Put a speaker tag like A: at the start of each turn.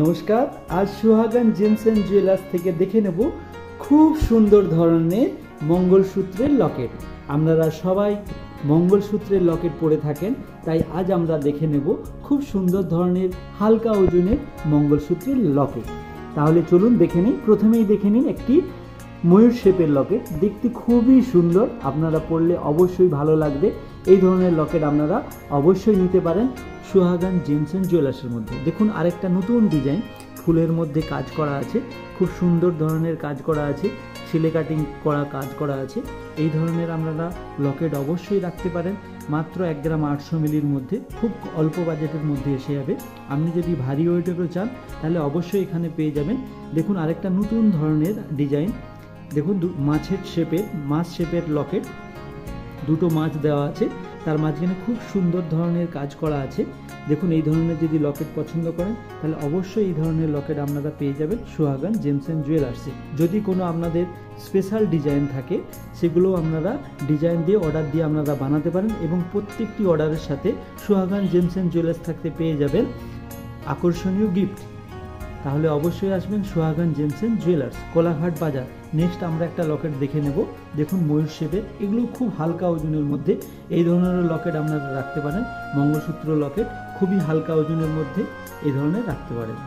A: নমস্কার। আজ সুহাগান gems and jewellers থেকে দেখে নেব খুব সুন্দর ধরনের মঙ্গলসূত্রের লকেট। আপনারা সবাই মঙ্গলসূত্রের লকেট পরে থাকেন, তাই আজ আমরা দেখে নেব খুব সুন্দর ধরনের হালকা ওজনের মঙ্গলসূত্রের লকেট। তাহলে চলুন দেখে নিন। প্রথমেই দেখে নিন একটি ময়ূর শেপের লকেট, দেখতে খুবই সুন্দর, আপনারা পরলে অবশ্যই ভালো লাগবে। এই ধরনের লকেট আপনারা অবশ্যই নিতে পারেন সুহাগান জেমস এন্ড জুয়েলার্সের মধ্যে। দেখুন আরেকটা নতুন ডিজাইন, ফুলের মধ্যে কাজ করা আছে, খুব সুন্দর ধরনের কাজ করা আছে, সিলে কাটিং করা কাজ করা আছে। এই ধরনের আপনারা লকেট অবশ্যই রাখতে পারেন। মাত্র 1 গ্রাম 800 মিলির মধ্যে, খুব অল্প বাজেটের মধ্যে এসে যাবে। আপনি যদি ভারী ওয়েটেরও চান তাহলে অবশ্যই এখানে পেয়ে যাবেন। দেখুন আরেকটা নতুন ধরনের ডিজাইন, দেখুন মাছ শেপের লকেট, দুটো মাছ দেওয়া আছে, তার মাঝখানে খুব সুন্দর ধরনের কাজ করা আছে। দেখুন এই ধরনের যদি লকেট পছন্দ করেন তাহলে অবশ্যই এই ধরনের লকেট আপনারা পেয়ে যাবেন সুহাগান জেমস এন্ড জুয়েলার্সে। যদি কোনো আপনাদের স্পেশাল ডিজাইন থাকে সেগুলো আপনারা ডিজাইন দিয়ে অর্ডার দিয়ে আপনারা বানাতে পারেন, এবং প্রত্যেকটি অর্ডারের সাথে সুহাগান জেমস এন্ড জুয়েলার্স থাকতে পেয়ে যাবেন আকর্ষণীয় গিফট। তাহলে অবশ্যই আসবেন সুহাগান জেমস এন্ড জুয়েলার্স, কোলাঘাট বাজার। নেক্সট আমরা একটা লকেট দেখে নেব। দেখুন ময়ূর শেপের, এগুলো খুব হালকা ওজনের মধ্যে। এই ধরনের লকেট আপনারা রাখতে পারেন। মঙ্গলসূত্র লকেট খুবই হালকা ওজনের মধ্যে এই ধরনের রাখতে পারেন।